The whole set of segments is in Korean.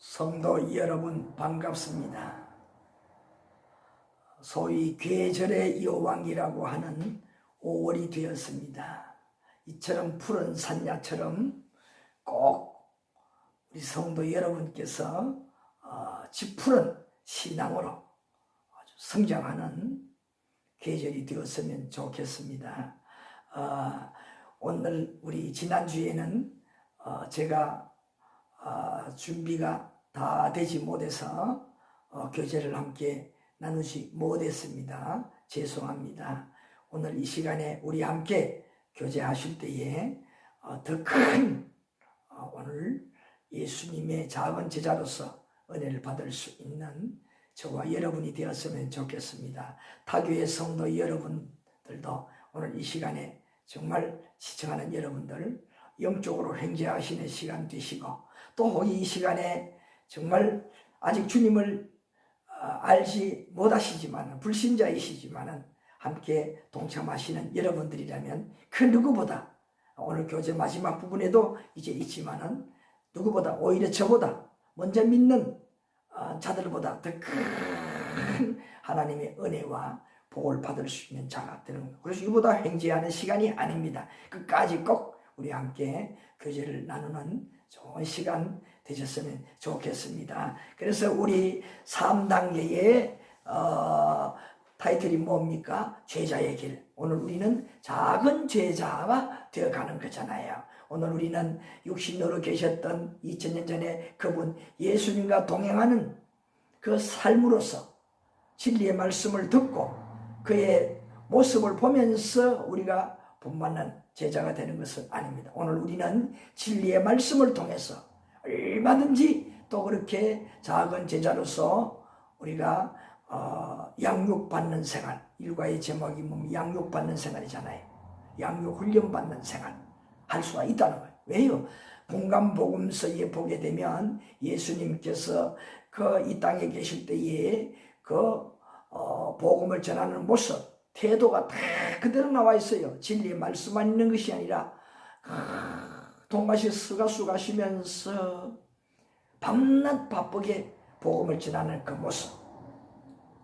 성도 여러분 반갑습니다. 소위 계절의 여왕이라고 하는 5월이 되었습니다. 이처럼 푸른 산야처럼 꼭 우리 성도 여러분께서 지푸른 신앙으로 아주 성장하는 계절이 되었으면 좋겠습니다. 오늘 우리 지난주에는 제가 준비가 다 되지 못해서 교제를 함께 나누지 못했습니다. 죄송합니다. 오늘 이 시간에 우리 함께 교제하실 때에 더 큰 오늘 예수님의 작은 제자로서 은혜를 받을 수 있는 저와 여러분이 되었으면 좋겠습니다. 타교의 성도 여러분들도 오늘 이 시간에 정말 시청하는 여러분들 영적으로 횡재하시는 시간 되시고, 또 이 시간에 정말 아직 주님을 알지 못하시지만 불신자이시지만 함께 동참하시는 여러분들이라면 그 누구보다 오늘 교제 마지막 부분에도 이제 있지만은 누구보다 오히려 저보다 먼저 믿는 자들보다 더 큰 하나님의 은혜와 복을 받을 수 있는 자가 되는 거예요. 그래서 이보다 횡재하는 시간이 아닙니다. 끝까지 꼭 우리 함께 교제를 나누는 좋은 시간 되셨으면 좋겠습니다. 그래서 우리 3단계의 타이틀이 뭡니까? 제자의 길. 오늘 우리는 작은 제자가 되어가는 거잖아요. 오늘 우리는 육신으로 계셨던 2000년 전에 그분 예수님과 동행하는 그 삶으로서 진리의 말씀을 듣고 그의 모습을 보면서 우리가 본받는 제자가 되는 것은 아닙니다. 오늘 우리는 진리의 말씀을 통해서 얼마든지 또 그렇게 작은 제자로서 우리가 양육받는 생활, 일과의 제목이 뭐 양육받는 생활이잖아요. 양육 훈련받는 생활 할 수가 있다는 거예요. 왜요? 공감복음서에 보게 되면 예수님께서 그 이 땅에 계실 때에 그 복음을 전하는 모습, 태도가 다 그대로 나와 있어요. 진리의 말씀만 있는 것이 아니라 동가시 스가수 가시면서 밤낮 바쁘게 복음을 전하는 그 모습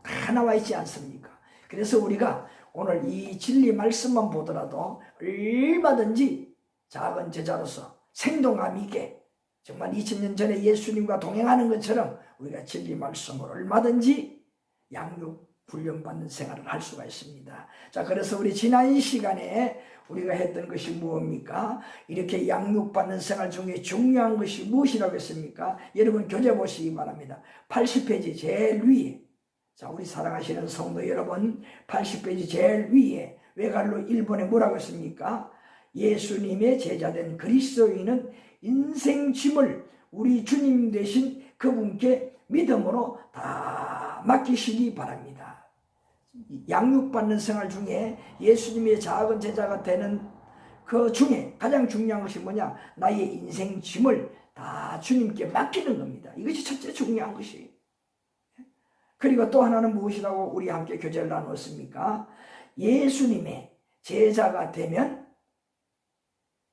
다 나와 있지 않습니까? 그래서 우리가 오늘 이 진리 말씀만 보더라도 얼마든지 작은 제자로서 생동감 있게 정말 2000년 전에 예수님과 동행하는 것처럼 우리가 진리 말씀을 얼마든지 양육 훈련받는 생활을 할 수가 있습니다. 자, 그래서 우리 지난 시간에 우리가 했던 것이 무엇입니까? 이렇게 양육받는 생활 중에 중요한 것이 무엇이라고 했습니까? 여러분 교재 보시기 바랍니다. 80페이지 제일 위에, 자, 우리 사랑하시는 성도 여러분, 80페이지 제일 위에 외갈로 1번에 뭐라고 했습니까? 예수님의 제자된 그리스도인은 인생 짐을 우리 주님 되신 그분께 믿음으로 다 맡기시기 바랍니다. 양육받는 생활 중에 예수님의 작은 제자가 되는 그 중에 가장 중요한 것이 뭐냐? 나의 인생 짐을 다 주님께 맡기는 겁니다. 이것이 첫째 중요한 것이에요. 그리고 또 하나는 무엇이라고 우리 함께 교제를 나누었습니까? 예수님의 제자가 되면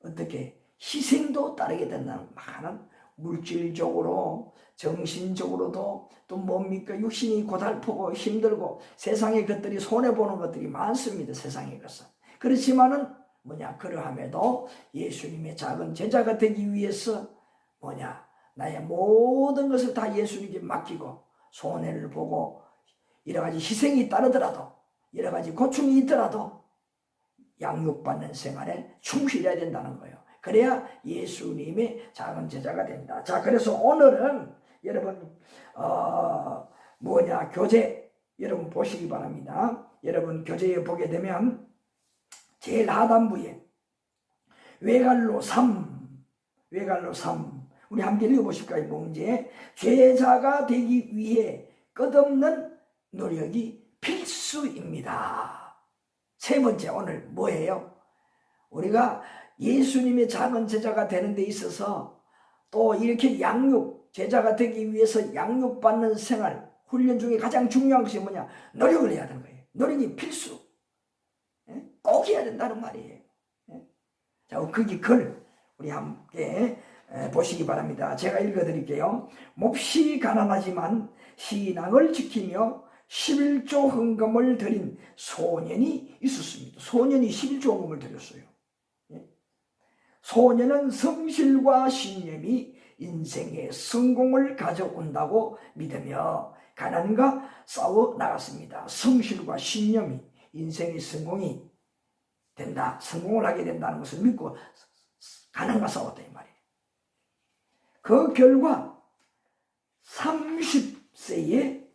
어떻게 희생도 따르게 된다는 많은 물질적으로 정신적으로도 또 뭡니까? 육신이 고달프고 힘들고 세상의 것들이 손해보는 것들이 많습니다. 세상의 것은. 그렇지만은 뭐냐? 그러함에도 예수님의 작은 제자가 되기 위해서 뭐냐? 나의 모든 것을 다 예수님께 맡기고 손해를 보고 여러 가지 희생이 따르더라도 여러 가지 고충이 있더라도 양육받는 생활에 충실해야 된다는 거예요. 그래야 예수님의 작은 제자가 된다. 자, 그래서 오늘은 여러분 뭐냐? 교재 여러분 보시기 바랍니다. 여러분 교재에 보게 되면 제일 하단부에 외갈로 3 우리 함께 읽어보실까요? 문제 제자가 되기 위해 끝없는 노력이 필수입니다. 세 번째 오늘 뭐예요? 우리가 예수님의 작은 제자가 되는 데 있어서 또 이렇게 제자가 되기 위해서 양육받는 생활, 훈련 중에 가장 중요한 것이 뭐냐? 노력을 해야 하는 거예요. 노력이 필수. 꼭 해야 된다는 말이에요. 자, 거기 글 우리 함께 보시기 바랍니다. 제가 읽어드릴게요. 몹시 가난하지만 신앙을 지키며 11조 헌금을 드린 소년이 있었습니다. 소년이 11조 헌금을 드렸어요. 소년은 성실과 신념이 인생의 성공을 가져온다고 믿으며 가난과 싸워 나갔습니다. 성실과 신념이 인생의 성공이 된다, 성공을 하게 된다는 것을 믿고 가난과 싸웠다 이 말이에요. 그 결과 30세에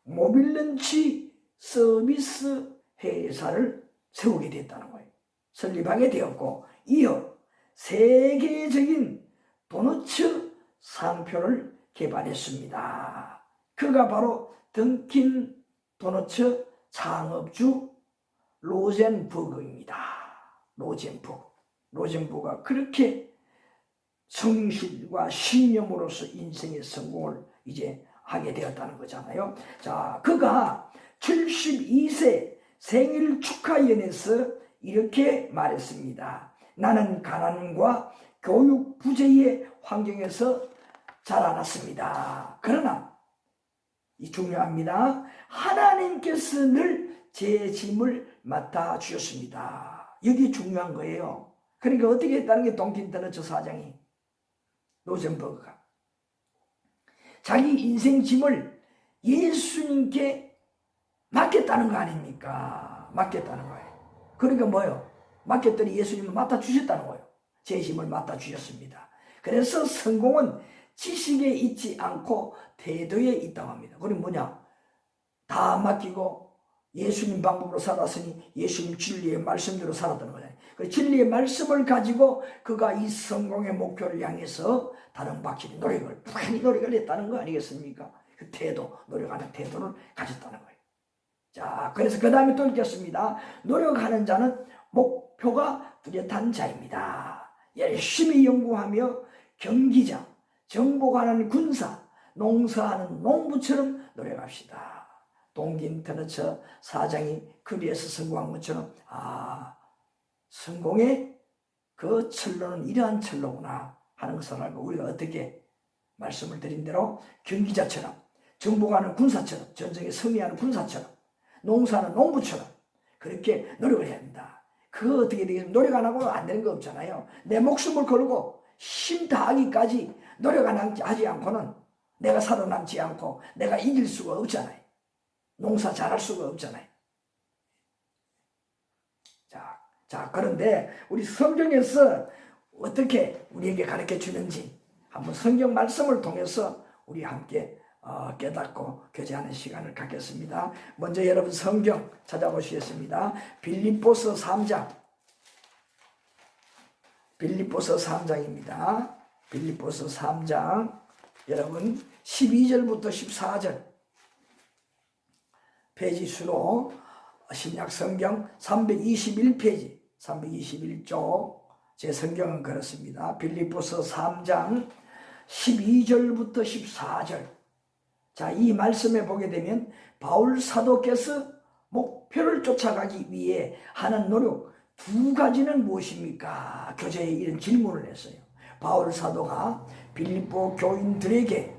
모빌런치 서비스 회사를 세우게 됐다는 거예요. 설립하게 되었고 이어 세계적인 도너츠 상표를 개발했습니다. 그가 바로 던킨 도너츠 창업주 로젠버그입니다. 로젠버그가 그렇게 성실과 신념으로서 인생의 성공을 이제 하게 되었다는 거잖아요. 자, 그가 72세 생일 축하연에서 이렇게 말했습니다. 나는 가난과 교육 부재의 환경에서 자라났습니다. 그러나 이 중요합니다. 하나님께서 늘 제 짐을 맡아 주셨습니다. 여기 중요한 거예요. 그러니까 어떻게 했다는 게 던킨 도너츠 사장이, 로젠버그가 자기 인생 짐을 예수님께 맡겼다는 거 아닙니까? 맡겼다는 거예요. 그러니까 뭐예요? 맡겼더니 예수님은 맡아주셨다는 거예요. 제 짐을 맡아주셨습니다. 그래서 성공은 지식에 있지 않고 태도에 있다고 합니다. 그럼 뭐냐? 다 맡기고 예수님 방법으로 살았으니 예수님 진리의 말씀대로 살았다는 거잖아요. 그 진리의 말씀을 가지고 그가 이 성공의 목표를 향해서 다른 박질이 많이 노력을 했다는 거 아니겠습니까? 그 태도, 노력하는 태도를 가졌다는 거예요. 자, 그래서 그 다음에 또 읽겠습니다. 노력하는 자는 목표가 뚜렷한 자입니다. 열심히 연구하며 경기자, 정복하는 군사, 농사하는 농부처럼 노력합시다. 던킨 도너츠 사장이 그리에서 성공한 것처럼 성공의 그 철로는 이러한 철로구나 하는 것을 알고 우리가 어떻게 말씀을 드린 대로 경기자처럼, 정복하는 군사처럼, 전쟁에 승리하는 군사처럼, 농사하는 농부처럼 그렇게 노력을 해야 합니다. 그거 어떻게 되겠습니까? 노력 안 하고는 안 되는 거 없잖아요. 내 목숨을 걸고 힘 다하기까지 노력 안 하지 않고는 내가 살아남지 않고 내가 이길 수가 없잖아요. 농사 잘할 수가 없잖아요. 자, 그런데 우리 성경에서 어떻게 우리에게 가르쳐 주는지 한번 성경 말씀을 통해서 우리 함께 깨닫고 교제하는 시간을 갖겠습니다. 먼저 여러분 성경 찾아보시겠습니다. 빌립보서 3장. 빌립보서 3장입니다. 빌립보서 3장. 여러분 12절부터 14절. 페이지 수로 신약 성경 321페이지, 321쪽 제 성경은 그렇습니다. 빌립보서 3장 12절부터 14절. 자, 이 말씀에 보게 되면 바울 사도께서 목표를 쫓아가기 위해 하는 노력 두 가지는 무엇입니까? 교재에 이런 질문을 했어요. 바울 사도가 빌립보 교인들에게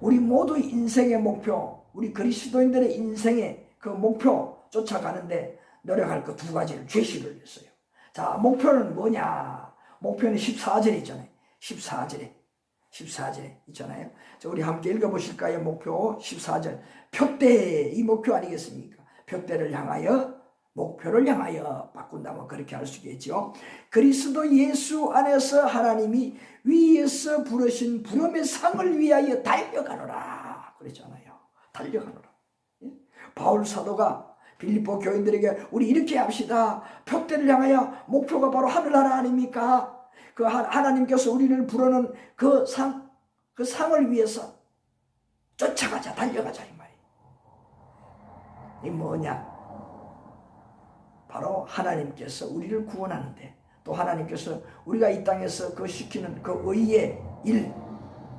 우리 모두 인생의 목표, 우리 그리스도인들의 인생의 그 목표 쫓아가는데 노력할 그 두 가지를 제시를 했어요. 자, 목표는 뭐냐? 목표는 14절에 있잖아요. 14절에 있잖아요. 자, 우리 함께 읽어보실까요? 목표 14절. 표대, 이 목표 아니겠습니까? 표대를 향하여, 목표를 향하여 바꾼다면 그렇게 할 수 있겠죠. 그리스도 예수 안에서 하나님이 위에서 부르신 부름의 상을 위하여 달려가노라 그랬잖아요. 달려가노라. 바울 사도가 빌립보 교인들에게 우리 이렇게 합시다. 표대를 향하여 목표가 바로 하늘나라 아닙니까? 그 하나님께서 우리를 부르는 그 상을 위해서 쫓아가자, 달려가자 이 말이에요. 이 뭐냐? 바로 하나님께서 우리를 구원하는데 또 하나님께서 우리가 이 땅에서 그 시키는 그 의의 일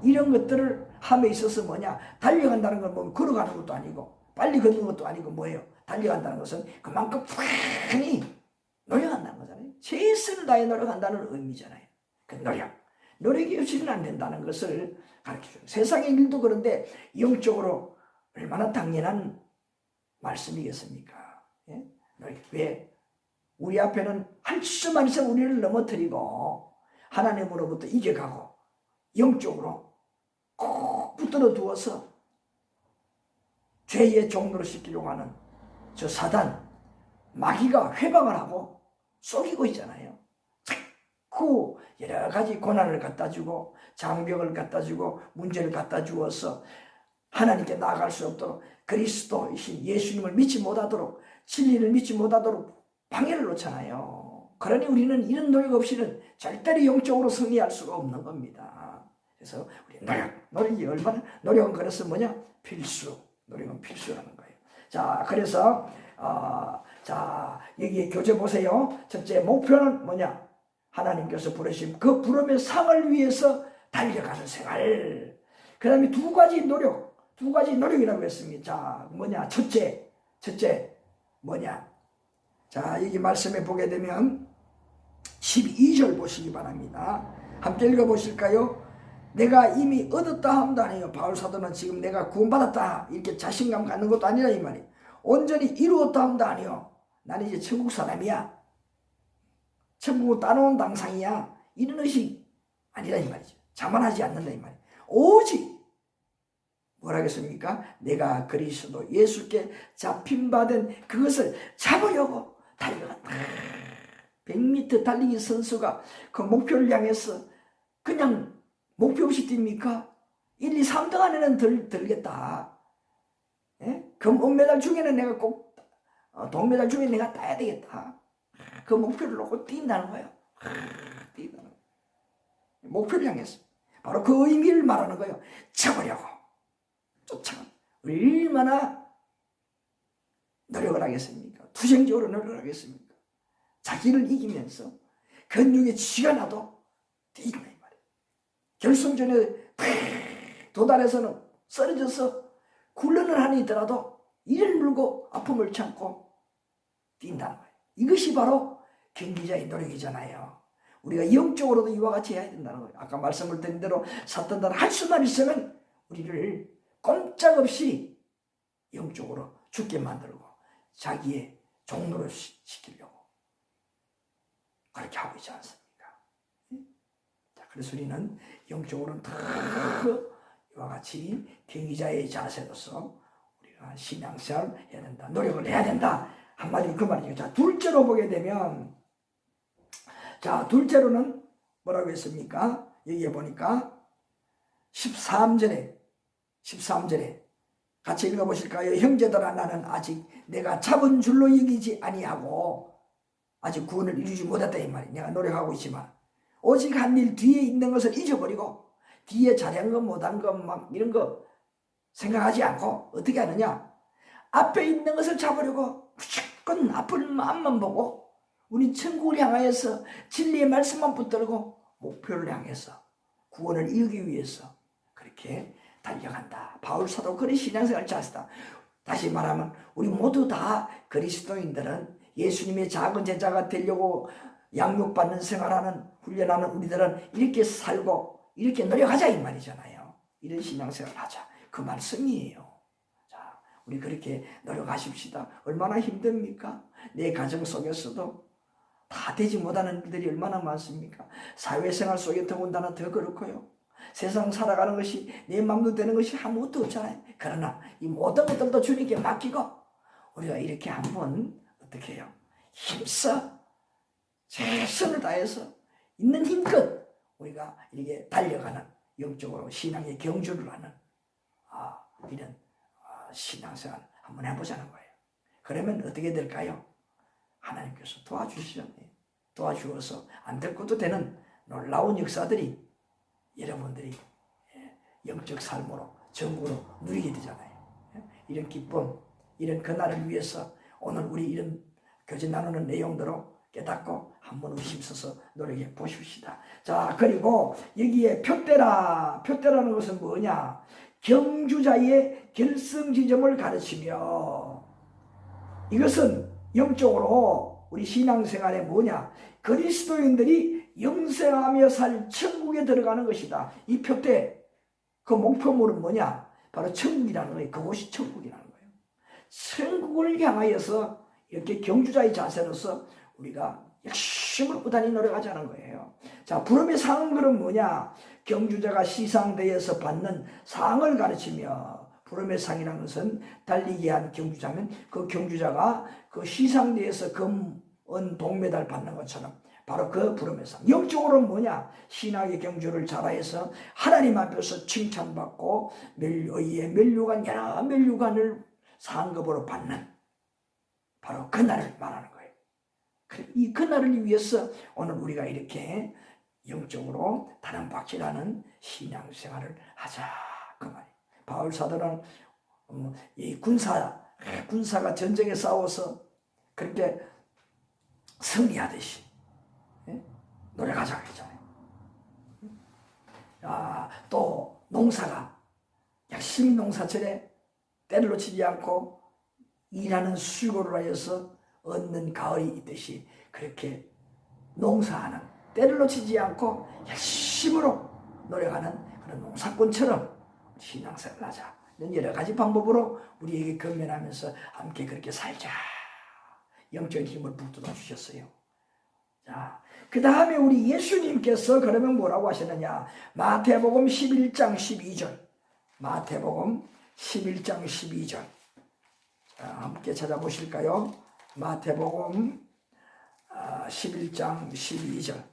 이런 것들을 함에 있어서 뭐냐? 달려간다는 건 뭐 걸어가는 것도 아니고 빨리 걷는 것도 아니고 뭐예요? 달려간다는 것은 그만큼 많이 노력한다는 거잖아요. 최선을 다해 노력한다는 의미잖아요. 그 노력이 없이는 안 된다는 것을 가르쳐줘요. 세상의 일도 그런데 영적으로 얼마나 당연한 말씀이겠습니까? 예? 왜? 우리 앞에는 할 수만 있으면 우리를 넘어뜨리고 하나님으로부터 이겨가고 영적으로 꼭 붙들어 두어서 죄의 종로로 시키려고 하는 저 사단 마귀가 회방을 하고 속이고 있잖아요. 자꾸 여러 가지 고난을 갖다 주고 장벽을 갖다 주고 문제를 갖다 주어서 하나님께 나아갈 수 없도록 그리스도이신 예수님을 믿지 못하도록 진리를 믿지 못하도록 방해를 놓잖아요. 그러니 우리는 이런 노력 없이는 절대로 영적으로 승리할 수가 없는 겁니다. 그래서 우리 노력이 얼마나 노력은 그래서 뭐냐? 노력은 필수라는 거예요. 자, 그래서 자, 여기 교재 보세요. 첫째 목표는 뭐냐? 하나님께서 부르신 그 부름의 상을 위해서 달려가는 생활. 그 다음에 두 가지 노력이라고 했습니다. 자, 뭐냐? 첫째 뭐냐? 자, 여기 말씀에 보게 되면 12절 보시기 바랍니다. 함께 읽어보실까요? 내가 이미 얻었다 함도 아니에요. 바울 사도는 지금 내가 구원받았다 이렇게 자신감 갖는 것도 아니라 이 말이에요. 온전히 이루었다 함도 아니에요. 나는 이제 천국 사람이야. 천국을 따놓은 당상이야. 이런 의식 아니라 이 말이죠. 자만하지 않는다 이 말이에요. 오직 뭐라겠습니까? 내가 그리스도 예수께 잡힌받은 그것을 잡으려고 달려간다. 100m 달리기 선수가 그 목표를 향해서 그냥 목표 없이 뜁니까? 1, 2, 3등 안에는 들겠다. 예? 금메달 중에는 내가 꼭 동메달 중에 내가 따야 되겠다. 그 목표를 놓고 뛴다는 거예요. 뛴다는 거예요. 목표를 향해서 바로 그 의미를 말하는 거예요. 잡으려고 쫓아가. 얼마나 노력을 하겠습니까? 투쟁적으로 노력을 하겠습니까? 자기를 이기면서 근육에 쥐가 나도 뛰긴다 이 말이에요. 결승전에 도달해서는 쓰러져서 굴러는 한이 있더라도 이를 물고 아픔을 참고 뛴다는 거예요. 이것이 바로 경기자의 노력이잖아요. 우리가 영적으로도 이와 같이 해야 된다는 거예요. 아까 말씀을 드린 대로 사탄은 할 수만 있으면 우리를 꼼짝없이 영적으로 죽게 만들고 자기의 종로로 시키려고 그렇게 하고 있지 않습니까? 자, 그래서 우리는 영적으로는 다 이와 같이 경기자의 자세로서 우리가 신앙생활을 해야 된다. 노력을 해야 된다. 한마디 그 말이죠. 자, 둘째로 보게 되면 자, 둘째로는 뭐라고 했습니까? 여기에 보니까 13절에 같이 읽어보실까요? 형제들아 나는 아직 내가 잡은 줄로 여기지 아니하고 아직 구원을 이루지 못했다 이 말이에요. 내가 노력하고 있지만 오직 한 일 뒤에 있는 것을 잊어버리고 뒤에 잘한 거 못한 거 막 이런 거 생각하지 않고 어떻게 하느냐? 앞에 있는 것을 잡으려고 무조건 앞만 보고 우리 천국을 향하여서 진리의 말씀만 붙들고 목표를 향해서 구원을 이루기 위해서 그렇게 달려간다. 바울 사도 그런 신앙생활을 잘했다. 다시 말하면 우리 모두 다 그리스도인들은 예수님의 작은 제자가 되려고 양육받는 생활하는 훈련하는 우리들은 이렇게 살고 이렇게 노력하자 이 말이잖아요. 이런 신앙생활을 하자. 그 말씀이에요. 자, 우리 그렇게 노력하십시다. 얼마나 힘듭니까? 내 가정 속에서도 다 되지 못하는 일들이 얼마나 많습니까? 사회생활 속에 더군다나 더 그렇고요. 세상 살아가는 것이 내 마음대로 되는 것이 아무것도 없잖아요. 그러나 이 모든 것들도 주님께 맡기고 우리가 이렇게 한번 어떻게 해요? 힘써 최선을 다해서 있는 힘껏 우리가 이렇게 달려가는 영적으로 신앙의 경주를 하는 이런 신앙생활 한번 해보자는 거예요. 그러면 어떻게 될까요? 하나님께서 도와주시잖아요. 도와주어서 안 될 것도 되는 놀라운 역사들이 여러분들이 영적 삶으로 전부로 누리게 되잖아요. 이런 기쁨, 이런 그날을 위해서 오늘 우리 이런 교제 나누는 내용대로 깨닫고 한번 의심서서 노력해 보십시다. 자, 그리고 여기에 표대라는 것은 뭐냐? 경주자의 결승 지점을 가르치며 이것은 영적으로 우리 신앙생활에 뭐냐? 그리스도인들이 영생하며 살 천국에 들어가는 것이다. 이 표대 그 목표물은 뭐냐? 바로 천국이라는 거예요. 그곳이 천국이라는 거예요. 천국을 향하여서 이렇게 경주자의 자세로서 우리가 열심히 꾸준히 노력하자는 거예요. 자, 부름의 상은 그럼 뭐냐? 경주자가 시상대에서 받는 상을 가르치며, 부름의 상이라는 것은 달리기 한 경주자면 그 경주자가 그 시상대에서 금, 은, 동메달 받는 것처럼 바로 그 부름의 상. 영적으로는 뭐냐? 신학의 경주를 잘하여서 하나님 앞에서 칭찬받고 의의 면류관, 여러 면류관을 상급으로 받는 바로 그날을 말하는 거예요. 이 그날을 위해서 오늘 우리가 이렇게 영적으로 다름박질하는 신앙생활을 하자 그 말이에요. 바울 사도는 이 군사가 전쟁에 싸워서 그렇게 승리하듯이 노력하자고 했잖아요. 또 농사가 열심히 농사철에 때를 놓치지 않고 일하는 수고를 하여서 얻는 가을이 있듯이 그렇게 농사하는, 때를 놓치지 않고 열심으로 노력하는 그런 농사꾼처럼 신앙생활을 하자. 이런 여러 가지 방법으로 우리에게 건면하면서 함께 그렇게 살자. 영적인 힘을 북돋아 주셨어요. 자, 그 다음에 우리 예수님께서 그러면 뭐라고 하셨느냐? 마태복음 11장 12절. 마태복음 11장 12절. 자, 함께 찾아보실까요? 마태복음 11장 12절.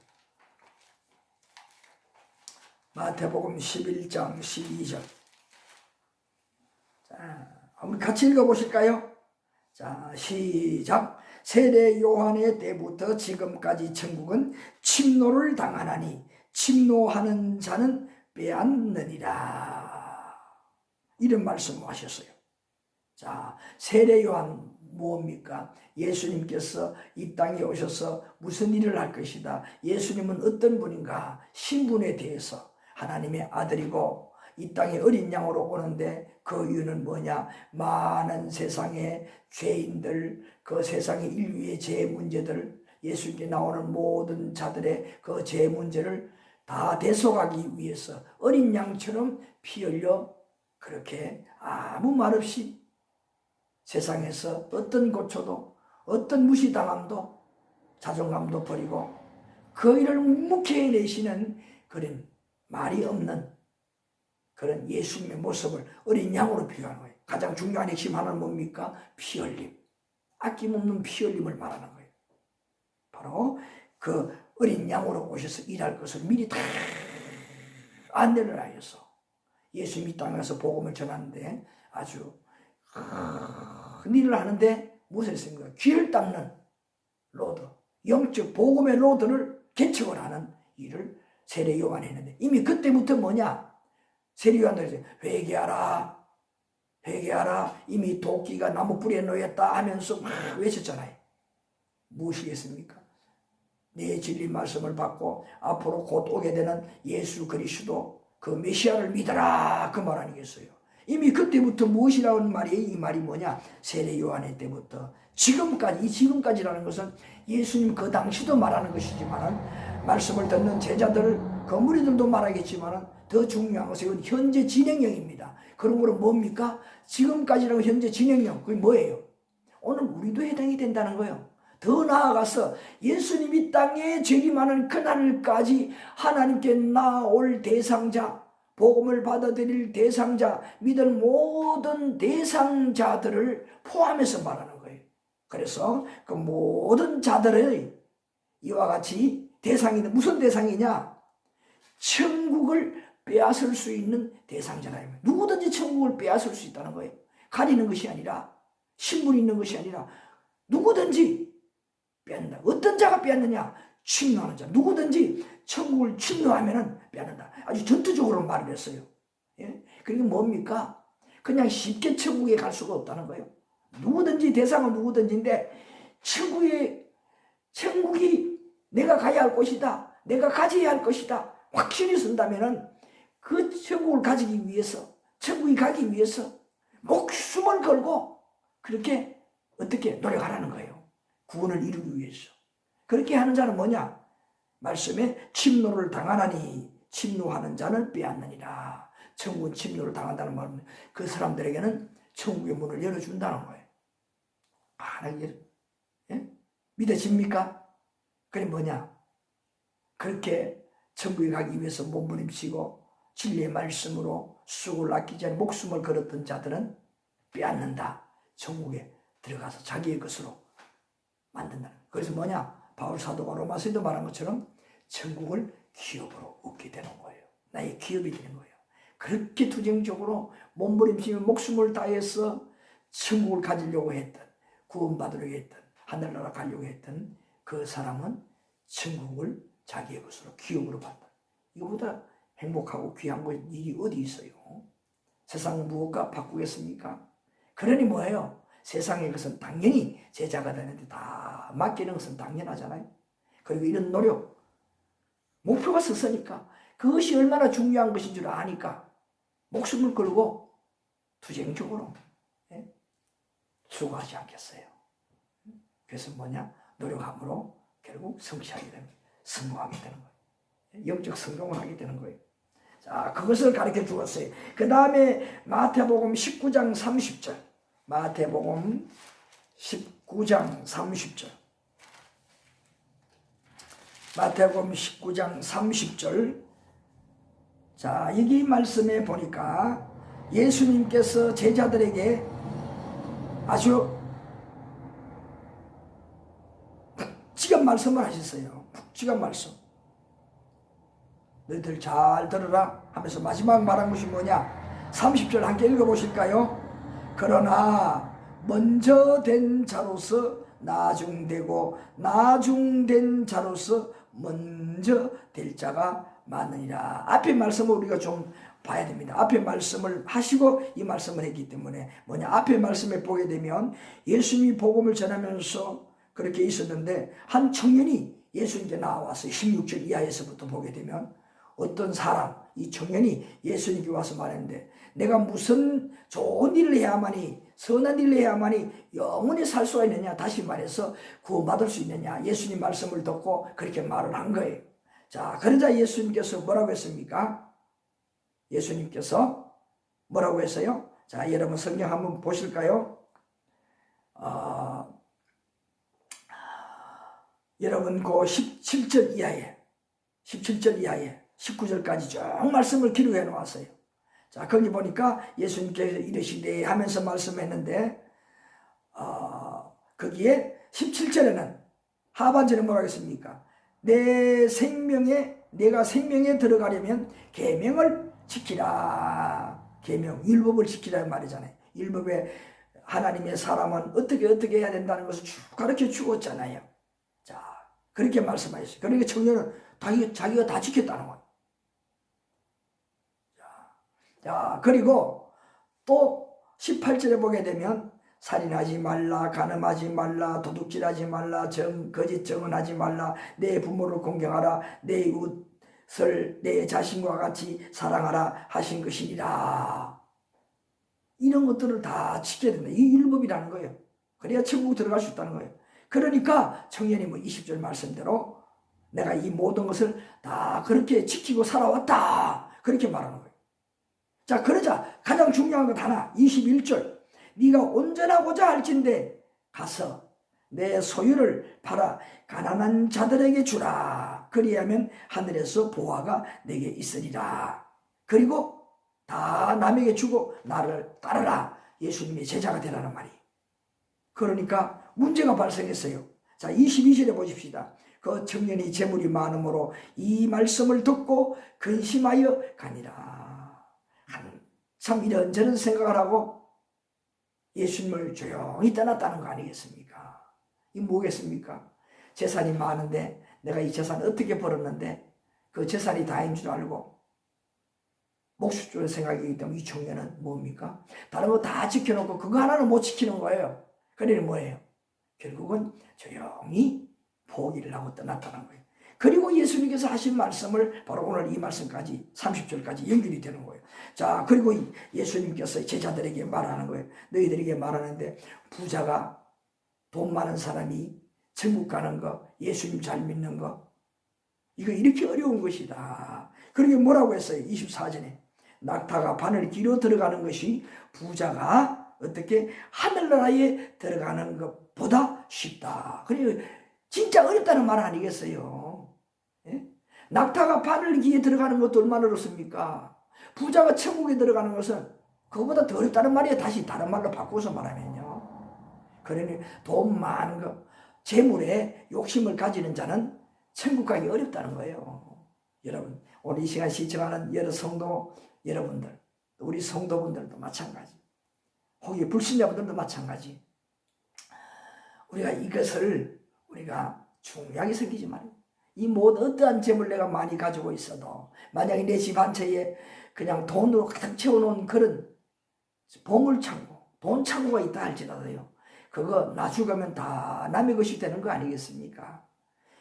마태복음 11장 12절. 자, 한번 같이 읽어보실까요? 자, 시작. 세례 요한의 때부터 지금까지 천국은 침노를 당하나니 침노하는 자는 빼앗느니라. 이런 말씀을 하셨어요. 자, 세례 요한 뭡니까? 예수님께서 이 땅에 오셔서 무슨 일을 할 것이다. 예수님은 어떤 분인가? 신분에 대해서 하나님의 아들이고 이 땅에 어린 양으로 오는데 그 이유는 뭐냐? 많은 세상의 죄인들, 그 세상의 인류의 죄 문제들, 예수님께 나오는 모든 자들의 그 죄 문제를 다 대속하기 위해서 어린 양처럼 피 흘려 그렇게 아무 말 없이 세상에서 어떤 고초도 어떤 무시당함도 자존감도 버리고 그 일을 묵묵히 해내시는 그런 말이 없는 그런 예수님의 모습을 어린 양으로 비유하는 거예요. 가장 중요한 핵심 하나는 뭡니까? 피 흘림. 아낌없는 피 흘림을 말하는 거예요. 바로 그 어린 양으로 오셔서 일할 것을 미리 다 안내를 하여서 예수님이 이 땅에 가서 복음을 전하는데 아주 큰 일을 하는데 무엇을 했습니까? 귀를 닦는 로드, 영적 복음의 로드를 개척을 하는 일을 세례 요한이 했는데 이미 그때부터 뭐냐? 세례 요한들이 회개하라, 회개하라. 이미 도끼가 나무 뿌리에 놓였다 하면서 막 외쳤잖아요. 무엇이겠습니까? 내 진리 말씀을 받고 앞으로 곧 오게 되는 예수 그리스도 그 메시아를 믿어라 그 말 아니겠어요? 이미 그때부터 무엇이라는 말이에요? 이 말이 뭐냐? 세례 요한의 때부터 지금까지, 이 지금까지라는 것은 예수님 그 당시도 말하는 것이지만 말씀을 듣는 제자들, 그 무리들도 말하겠지만 더 중요한 것은 현재 진행형입니다. 그런 거는 뭡니까? 지금까지라고 현재 진행형, 그게 뭐예요? 오늘 우리도 해당이 된다는 거예요. 더 나아가서 예수님이 땅에 재림하는 그날까지 하나님께 나올 대상자, 복음을 받아들일 대상자, 믿을 모든 대상자들을 포함해서 말하는 거예요. 그래서 그 모든 자들의 이와 같이 대상이 무슨 대상이냐? 천국을 빼앗을 수 있는 대상자라. 누구든지 천국을 빼앗을 수 있다는 거예요. 가리는 것이 아니라, 신분이 있는 것이 아니라 누구든지 빼앗는다. 어떤 자가 빼앗느냐? 침노하는 자. 누구든지 천국을 침노하면 빼앗는다. 아주 전투적으로 말을 했어요. 예? 그게 뭡니까? 그냥 쉽게 천국에 갈 수가 없다는 거예요. 누구든지 대상은 누구든지인데 천국이 내가 가야 할 곳이다. 내가 가져야 할 것이다. 확신이 쓴다면은 그 천국을 가지기 위해서, 천국이 가기 위해서 목숨을 걸고 그렇게 어떻게 노력하라는 거예요. 구원을 이루기 위해서. 그렇게 하는 자는 뭐냐? 말씀에 침노를 당하나니 침노하는 자는 빼앗느니라. 천국은 침노를 당한다는 말은 그 사람들에게는 천국의 문을 열어준다는 거예요. 하나님, 예? 믿어집니까? 그게 뭐냐? 그렇게 천국에 가기 위해서 몸부림치고 진리의 말씀으로 수고를 아끼지 않은 목숨을 걸었던 자들은 빼앗는다. 천국에 들어가서 자기의 것으로 만든다. 그래서 뭐냐? 바울 사도가 로마서에도 말한 것처럼 천국을 기업으로 얻게 되는 거예요. 나의 기업이 되는 거예요. 그렇게 투쟁적으로 몸부림치며 목숨을 다해서 천국을 가지려고 했던, 구원받으려고 했던, 하늘나라 가려고 했던 그 사람은 천국을 자기의 것으로 기업으로 받다. 이거보다 행복하고 귀한 일이 어디 있어요? 세상 무엇과 바꾸겠습니까? 그러니 뭐예요? 세상의 것은 당연히 제자가 되는데 다 맡기는 것은 당연하잖아요. 그리고 이런 노력, 목표가 섰으니까 그것이 얼마나 중요한 것인 줄 아니까 목숨을 걸고 투쟁적으로 수고하지 않겠어요. 그래서 뭐냐? 노력함으로 결국 성취하게 됩니다. 성공하게 되는 거예요. 영적 성공을 하게 되는 거예요. 자, 그것을 가르쳐 주었어요. 그 다음에 마태복음 19장 30절. 마태복음 19장 30절. 마태복음 19장 30절. 자, 여기 말씀에 보니까 예수님께서 제자들에게 아주 묵직한 말씀을 하셨어요. 묵직한 말씀. 너희들 잘 들으라 하면서 마지막 말한 것이 뭐냐? 30절 함께 읽어보실까요? 그러나 먼저 된 자로서 나중되고 나중된 자로서 먼저 될 자가 많으니라. 앞에 말씀을 우리가 좀 봐야 됩니다. 앞에 말씀을 하시고 이 말씀을 했기 때문에 뭐냐? 앞에 말씀에 보게 되면 예수님이 복음을 전하면서 그렇게 있었는데 한 청년이 예수님께 나와서 16절 이하에서부터 보게 되면 어떤 사람, 이 청년이 예수님께 와서 말했는데 내가 무슨 좋은 일을 해야만이, 선한 일을 해야만이 영원히 살 수가 있느냐, 다시 말해서 구원받을 수 있느냐, 예수님 말씀을 듣고 그렇게 말을 한 거예요. 자, 그러자 예수님께서 뭐라고 했습니까? 예수님께서 뭐라고 했어요? 자, 여러분 성경 한번 보실까요? 여러분 그 17절 이하에 19절까지 쭉 말씀을 기록해 놓았어요. 자, 거기 보니까 예수님께서 이르시되 하면서 말씀했는데 거기에 17절에는 하반절에 뭐라고 했습니까? 내가 생명에 들어가려면 계명을 지키라. 계명, 율법을 지키라는 말이잖아요. 율법에 하나님의 사람은 어떻게 해야 된다는 것을 쭉 가르쳐 주었잖아요. 자, 그렇게 말씀하셨어요. 그러니까 청년은 자기가 다 지켰다는 거예요. 자, 그리고 또 18절에 보게 되면 살인하지 말라, 간음하지 말라, 도둑질하지 말라, 거짓 증언하지 말라, 내 부모를 공경하라, 내 이웃을 내 자신과 같이 사랑하라 하신 것이니라. 이런 것들을 다 지켜야 된다. 이 율법이라는 거예요. 그래야 천국 들어갈 수 있다는 거예요. 그러니까 청년이 뭐 20절 말씀대로 내가 이 모든 것을 다 그렇게 지키고 살아왔다. 그렇게 말하는 거예요. 자, 그러자 가장 중요한 것 하나, 21절. 네가 온전하고자 할진대 가서 내 소유를 팔아 가난한 자들에게 주라. 그리하면 하늘에서 보화가 내게 있으리라. 그리고 다 남에게 주고 나를 따르라. 예수님의 제자가 되라는 말이. 그러니까 문제가 발생했어요. 자, 22절에 보십시다. 그 청년이 재물이 많음으로 이 말씀을 듣고 근심하여 가니라. 참 이런저런 생각을 하고 예수님을 조용히 떠났다는 거 아니겠습니까? 이 뭐겠습니까? 재산이 많은데 내가 이 재산 어떻게 벌었는데 그 재산이 다인 줄 알고 목숨 줄 생각이기 때문에 이 청년은 뭡니까? 다른 거 다 지켜놓고 그거 하나는 못 지키는 거예요. 그러니 뭐예요? 결국은 조용히 포기를 하고 떠났다는 거예요. 그리고 예수님께서 하신 말씀을 바로 오늘 이 말씀까지 30절까지 연결이 되는 거예요. 자, 그리고 예수님께서 제자들에게 말하는 거예요. 너희들에게 말하는데 부자가, 돈 많은 사람이 천국 가는 거, 예수님 잘 믿는 거, 이거 이렇게 어려운 것이다. 그러게 뭐라고 했어요? 24절에 낙타가 바늘 길어 들어가는 것이 부자가 어떻게 하늘나라에 들어가는 것보다 쉽다. 그리고 진짜 어렵다는 말 아니겠어요? 예? 낙타가 바늘 길에 들어가는 것도 얼마나 어렵습니까? 부자가 천국에 들어가는 것은 그거보다 더 어렵다는 말이에요. 다시 다른 말로 바꿔서 말하면요. 그러니 돈 많은 거, 재물에 욕심을 가지는 자는 천국 가기 어렵다는 거예요. 여러분, 오늘 이 시간 시청하는 여러 성도 여러분들, 우리 성도분들도 마찬가지, 혹시 불신자분들도 마찬가지. 우리가 이것을 우리가 중요하게 생기지 말아요. 이 모든 어떠한 재물 내가 많이 가지고 있어도 만약에 내 집 한 채에 그냥 돈으로 가득 채워놓은 그런 보물창고, 돈 창고가 있다 할지라도요, 그거 나 죽으면 다 남의 것이 되는 거 아니겠습니까?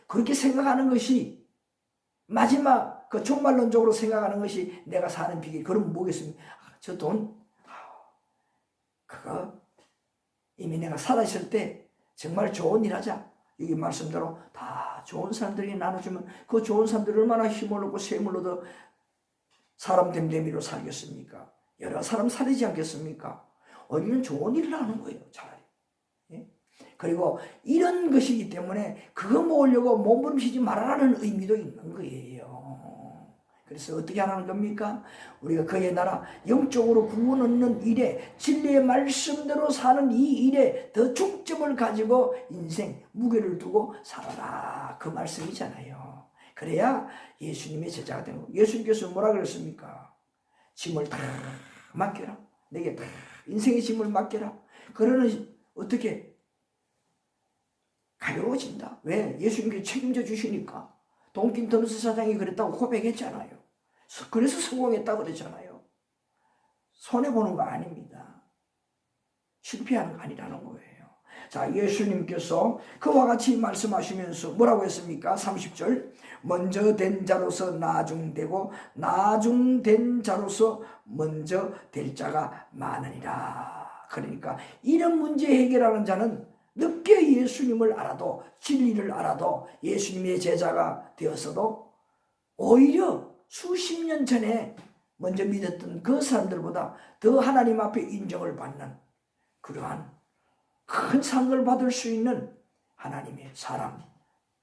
그렇게 생각하는 것이 마지막 그 종말론적으로 생각하는 것이 내가 사는 비결. 그럼 뭐겠습니까? 저 돈, 그거 이미 내가 살아있을 때 정말 좋은 일 하자. 여기 말씀대로 다 좋은 사람들이 나눠주면 그 좋은 사람들이 얼마나 힘을 얻고 셈을 얻어 사람 됨됨이로 살겠습니까? 여러 사람 살리지 않겠습니까? 우리는 좋은 일을 하는 거예요, 차라리. 예? 그리고 이런 것이기 때문에 그거 모으려고 몸부림치지 말아라는 의미도 있는 거예요. 그래서 어떻게 하라는 겁니까? 우리가 그의 나라 영적으로 구원 얻는 일에, 진리의 말씀대로 사는 이 일에 더 중점을 가지고 인생 무게를 두고 살아라, 그 말씀이잖아요. 그래야 예수님의 제자가 되는 거예요. 예수님께서 뭐라 그랬습니까? 짐을 다 맡겨라. 내게 다 인생의 짐을 맡겨라. 그러는 어떻게 가벼워진다. 왜? 예수님께 책임져 주시니까. 돈킨터누스 사장이 그랬다고 고백했잖아요. 그래서 성공했다고 그랬잖아요. 손해보는 거 아닙니다. 실패하는 거 아니라는 거예요. 자, 예수님께서 그와 같이 말씀하시면서 뭐라고 했습니까? 30절, 먼저 된 자로서 나중되고 나중된 자로서 먼저 될 자가 많으니라. 그러니까 이런 문제 해결하는 자는 늦게 예수님을 알아도, 진리를 알아도, 예수님의 제자가 되었어도 오히려 수십 년 전에 먼저 믿었던 그 사람들보다 더 하나님 앞에 인정을 받는 그러한 큰 상을 받을 수 있는 하나님의 사람,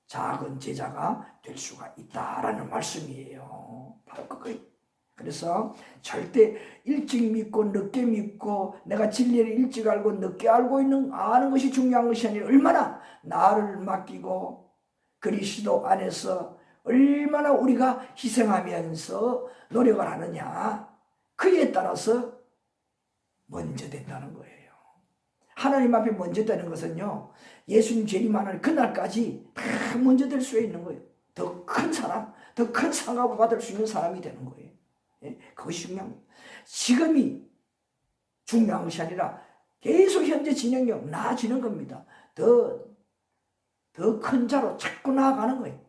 작은 제자가 될 수가 있다라는 말씀이에요. 바로 그거예요. 그래서 절대 일찍 믿고 늦게 믿고 내가 진리를 일찍 알고 늦게 아는 것이 중요한 것이 아니라 얼마나 나를 맡기고 그리스도 안에서 얼마나 우리가 희생하면서 노력을 하느냐, 그에 따라서 먼저 된다는 거예요. 하나님 앞에 먼저 되는 것은요, 예수님 재림하는 그날까지 다 먼저 될 수 있는 거예요. 더 큰 사람, 더 큰 상업을 받을 수 있는 사람이 되는 거예요. 예? 그것이 중요합니다. 지금이 중요한 것이 아니라 계속 현재 진행력 나아지는 겁니다. 더 큰 자로 자꾸 나아가는 거예요.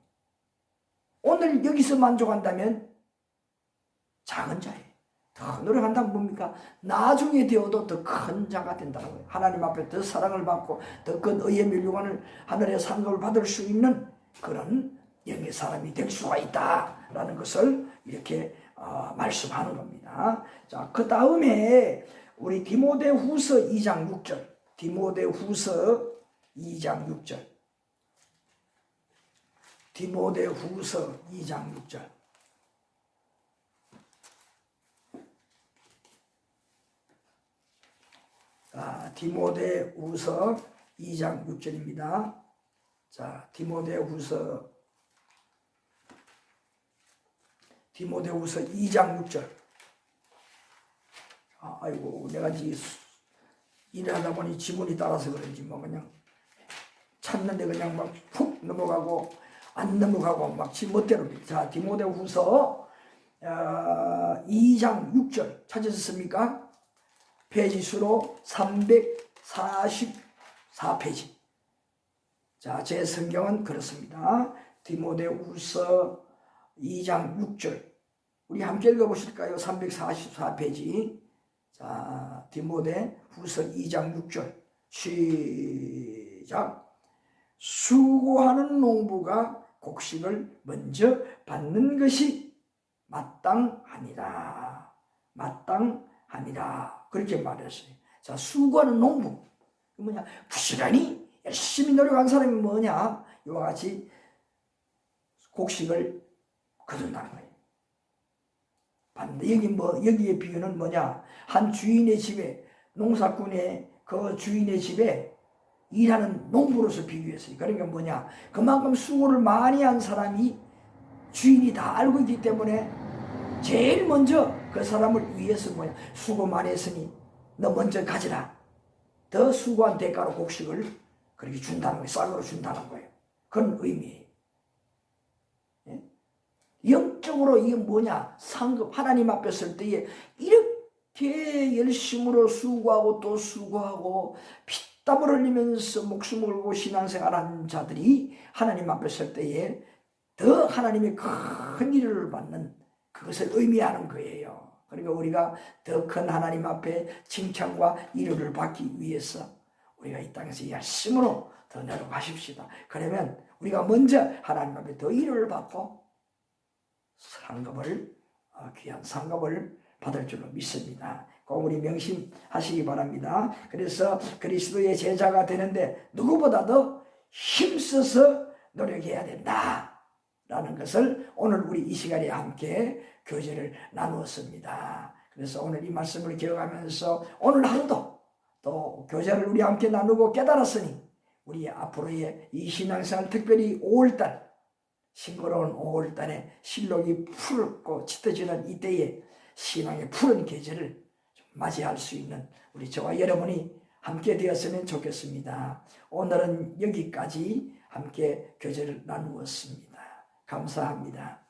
오늘 여기서 만족한다면 작은 자예요. 더 노력한다면 뭡니까? 나중에 되어도 더 큰 자가 된다는 거예요. 하나님 앞에 더 사랑을 받고 더 큰 의의 멸류관을 하늘의 상급을 받을 수 있는 그런 영의 사람이 될 수가 있다라는 것을 이렇게 말씀하는 겁니다. 자, 그 다음에 우리 디모데후서 2장 6절, 디모데후서 2장 6절, 디모데후서 2장 6절. 디모데후서 2장 6절입니다. 자, 디모데후서 2장 6절. 아이고, 내가 일을 하다 보니 지문이 따라서 그런지 뭐 그냥 찾는데 그냥 막 푹 넘어가고 안 넘어가고 막 지멋대로. 자, 디모데후서 2장 6절 찾으셨습니까? 페이지 수로 344페이지. 자, 제 성경은 그렇습니다. 디모데후서 2장 6절. 우리 함께 읽어보실까요? 344페이지. 자, 디모데후서 2장 6절. 시작. 수고하는 농부가 곡식을 먼저 받는 것이 마땅하니라. 마땅하니라. 그렇게 말했어요. 자, 수고하는 농부. 뭐냐? 부지런히 열심히 노력한 사람이 뭐냐? 이와 같이 곡식을 거둔다는 거예요. 여기에 비유는 뭐냐? 한 주인의 집에, 농사꾼의 그 주인의 집에 일하는 농부로서 비교했어요. 그러니까 뭐냐? 그만큼 수고를 많이 한 사람이 주인이 다 알고 있기 때문에 제일 먼저 그 사람을 위해서 뭐냐? 수고 많이 했으니 너 먼저 가지라. 더 수고한 대가로 곡식을 그렇게 준다는 거예요. 쌀로 준다는 거예요. 그런 의미예요. 예? 영적으로 이게 뭐냐? 상급, 하나님 앞에 설 때에 이렇게 열심으로 수고하고 또 수고하고 피땀을 흘리면서 목숨을 걸고 신앙생활하는 자들이 하나님 앞에 설 때에 더 하나님의 큰 일을 받는 그것을 의미하는 거예요. 그러니까 우리가 더 큰 하나님 앞에 칭찬과 위로를 받기 위해서 우리가 이 땅에서 열심으로 더 노력하십시다. 그러면 우리가 먼저 하나님 앞에 더 위로를 받고 상급을, 귀한 상급을 받을 줄로 믿습니다. 꼭 우리 명심하시기 바랍니다. 그래서 그리스도의 제자가 되는데 누구보다도 힘써서 노력해야 된다 라는 것을 오늘 우리 이 시간에 함께 교제를 나누었습니다. 그래서 오늘 이 말씀을 기억하면서 오늘 하루도 또 교제를 우리 함께 나누고 깨달았으니 우리 앞으로의 이 신앙생활, 특별히 5월달, 싱그러운 5월달에 실록이 푸르고 짙어지는 이때에 신앙의 푸른 계절을 맞이할 수 있는 우리 저와 여러분이 함께 되었으면 좋겠습니다. 오늘은 여기까지 함께 교제를 나누었습니다. 감사합니다.